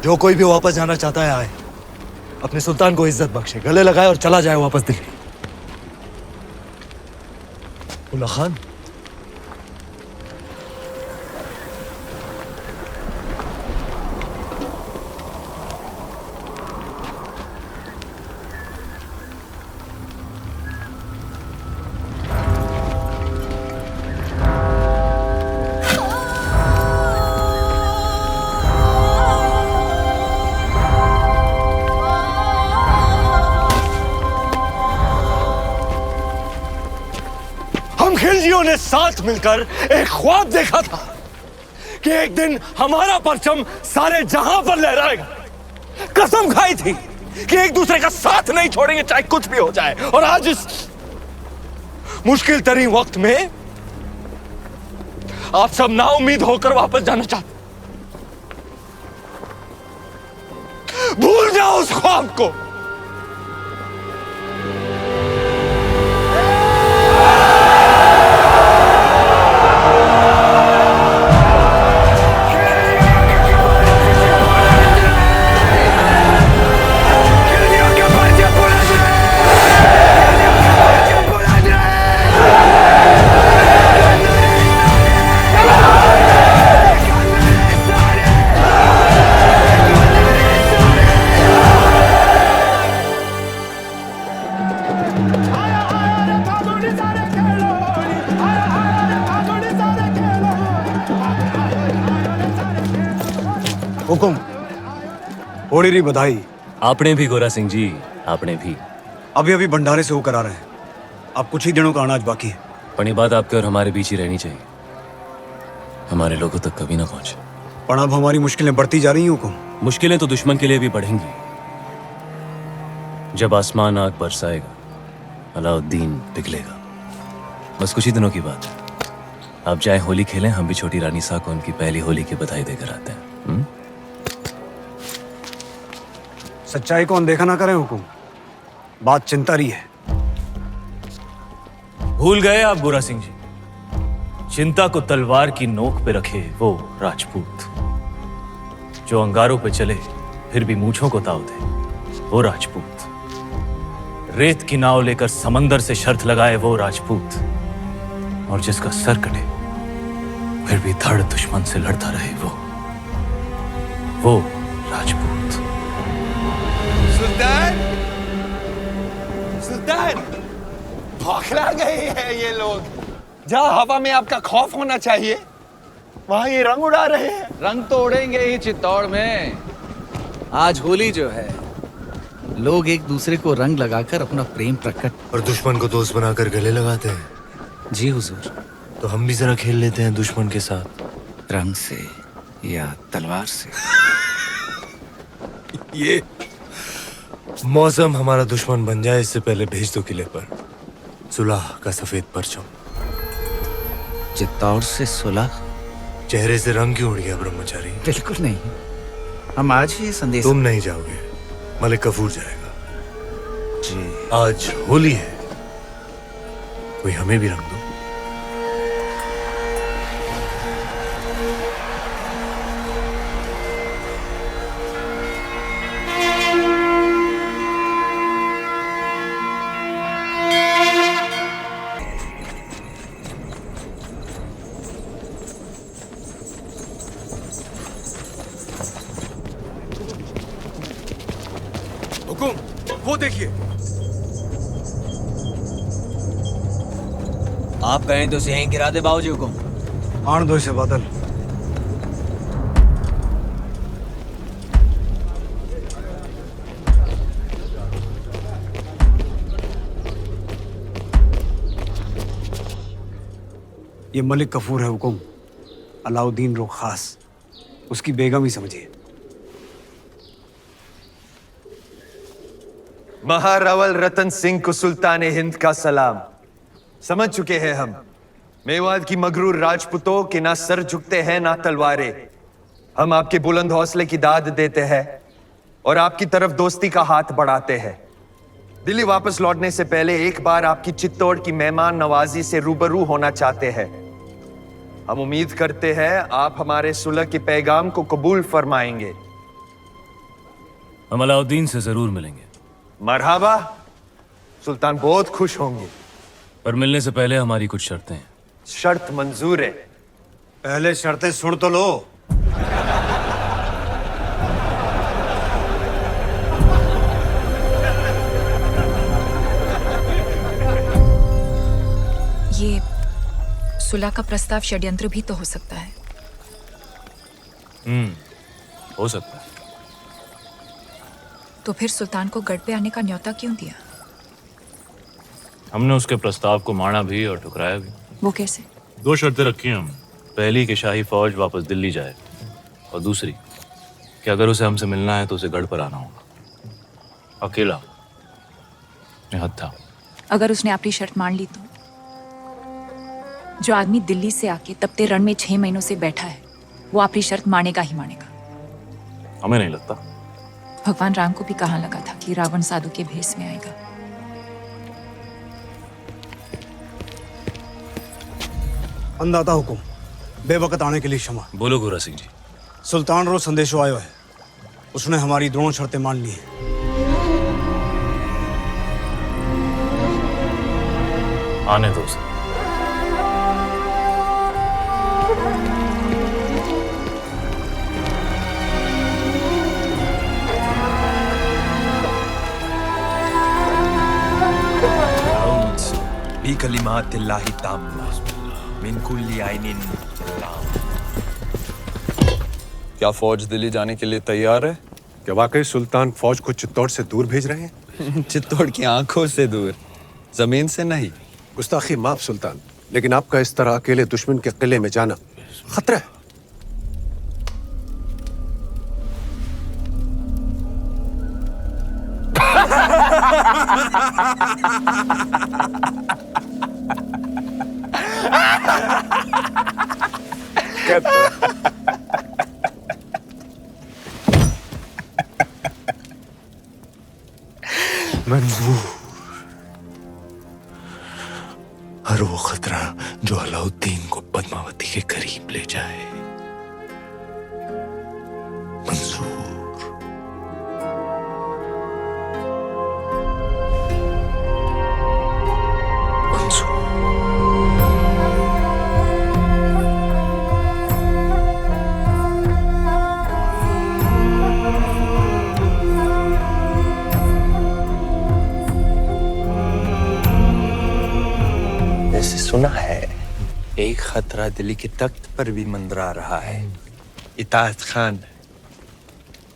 जो कोई भी वापस जाना चाहता है आए, अपने सुल्तान को इज्जत बख्शे, गले लगाए और चला जाए वापस दिल्ली। उल्ला खान, खिलजियों ने साथ मिलकर एक ख्वाब देखा था कि एक दिन हमारा परचम सारे जहां पर लहराएगा। कसम खाई थी कि एक दूसरे का साथ नहीं छोड़ेंगे चाहे कुछ भी हो जाए। और आज इस मुश्किल तरीन वक्त में आप सब नाउम्मीद होकर वापस जाना चाहते। भूल जाओ उस ख्वाब को। हुकुम, होली री बधाई। आपने भी गोरा सिंह जी, आपने भी। अभी अभी भंडारे से होकर आ रहे हैं। अब कुछ ही दिनों का अनाज बाकी है। पर ये बात आपके और हमारे बीच ही रहनी चाहिए, हमारे लोगों तक कभी ना पहुंचे। पर अब हमारी मुश्किलें बढ़ती जा रही हैं हुकुम। मुश्किलें तो दुश्मन के लिए भी बढ़ेंगी। जब आसमान आग बरसाएगा, अलाउद्दीन पिघलेगा। बस कुछ ही दिनों की बात है। आप चाहे होली खेलें, हम भी छोटी रानी सा को उनकी पहली होली की बधाई देकर आते हैं। सच्चाई को अनदेखा ना करें हुकुम, बात चिंता रही है। भूल गए आप गोरा सिंह जी, चिंता को तलवार की नोक पे रखे वो राजपूत जो अंगारों पे चले फिर भी मूंछों को ताव दे, वो राजपूत रेत की नाव लेकर समंदर से शर्त लगाए, वो राजपूत और जिसका सर कटे फिर भी धड़ दुश्मन से लड़ता रहे, वो राजपूत। सुल्तान, सुल्तान, बौखला गए हैं ये लोग। जहाँ हवा में आपका खौफ होना चाहिए, वहाँ ये रंग उड़ा रहे हैं। रंग तो उड़ेंगे ही चित्तौड़ में। आज होली जो है, लोग एक दूसरे को रंग लगाकर अपना प्रेम प्रकट और दुश्मन को दोस्त बनाकर गले लगाते हैं। जी हुजूर। तो हम भी जरा खेल लेते हैं दुश्मन के साथ, रंग से या तलवार से। ये मौसम हमारा दुश्मन बन जाए इससे पहले भेज दो किले पर सुलह का सफेद परचम। चित्तौड़ से सुलह? चेहरे से रंग क्यों उड़ गया ब्रह्मचारी? बिल्कुल नहीं, हम आज ही संदेश। तुम नहीं जाओगे, मलिक कफूर जाएगा। जी। आज होली है, कोई हमें भी रंग दो। हुकुम, वो देखिए। आप कहें तो उसे यहीं गिरा दे बाबूजी। हुकुम। आन दो इसे बादल। ये मलिक कफूर है हुकुम, अलाउद्दीन रो खास, उसकी बेगम ही समझिए। महारावल रतन सिंह को सुल्तान हिंद का सलाम। समझ चुके हैं हम, मेवात की मगरूर राजपूतों के ना सर झुकते हैं ना तलवारें। हम आपके बुलंद हौसले की दाद देते हैं और आपकी तरफ दोस्ती का हाथ बढ़ाते हैं। दिल्ली वापस लौटने से पहले एक बार आपकी चित्तौड़ की मेहमान नवाजी से रूबरू होना चाहते हैं। हम उम्मीद करते हैं आप हमारे सुलह के पैगाम को कबूल फरमाएंगे। हम अलाउद्दीन से जरूर मिलेंगे, मरहबा। सुल्तान बहुत खुश होंगे। पर मिलने से पहले हमारी कुछ शर्तें हैं। शर्त मंजूर है। पहले शर्तें सुन तो लो। ये सुलह का प्रस्ताव षड्यंत्र भी तो हो सकता है। हो सकता है। तो फिर सुल्तान को गढ़ पे आने का न्योता क्यों दिया? हमने उसके प्रस्ताव को माना भी और ठुकराया भी। वो कैसे? 2 शर्तें रखी हैं हम। पहली कि शाही फौज वापस दिल्ली जाए, और दूसरी कि अगर उसे हमसे मिलना है तो उसे गढ़ पर आना होगा, अकेला, निहत्था। अगर उसने अपनी शर्त मान ली तो? जो आदमी दिल्ली से आके तपते रण में 6 महीनों से बैठा है, वो अपनी शर्त मानेगा ही मानेगा। हमें नहीं लगता। भगवान राम को भी कहाँ लगा था कि रावण साधु के भेष में आएगा। अंदाता हुकुम, बेवकत आने के लिए क्षमा। बोलो गोरा सिंह जी। सुल्तान रो संदेशो आयो है। उसने हमारी दोनों शर्तें मान ली हैं। आने दो उसे। बिकलिमातिल्लाहि ताम्मा मिन कुल्ली आइनिन लाम। क्या फौज दिल्ली जाने के लिए तैयार है? क्या वाकई सुल्तान फौज को चित्तौड़ से दूर भेज रहे हैं? चित्तौड़ की आंखों से दूर, जमीन से नहीं। गुस्ताखी माफ सुल्तान, लेकिन आपका इस तरह अकेले दुश्मन के किले में जाना खतरा है। मंजूर, हर वो खतरा जो अलाउद्दीन को पद्मावती के करीब ले जाए मंजूर। ऐसे सुना है एक खतरा दिल्ली के तख्त पर भी मंडरा रहा है। इताअत खान,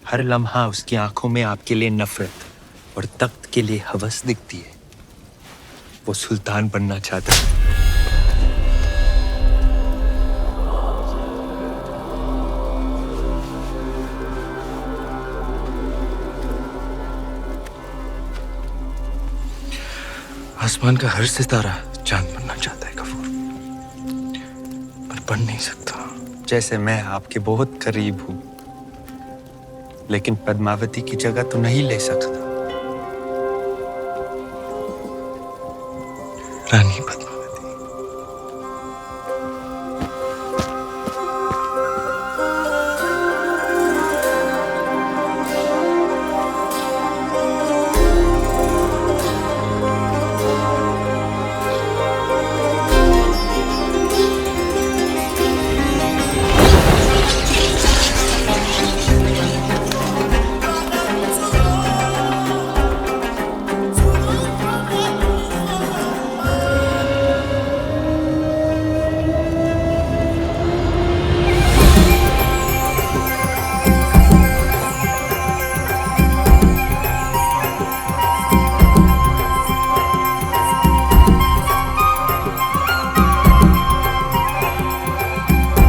हर लम्हा उसकी आंखों में आपके लिए नफरत और तख्त के लिए हवस दिखती है। वो सुल्तान बनना चाहता है। आसमान का हर सितारा चांद बनना चाहता है गफूर, पर बन नहीं सकता। जैसे मैं आपके बहुत करीब हूं, लेकिन पद्मावती की जगह तो नहीं ले सकता। रानी पद्मावती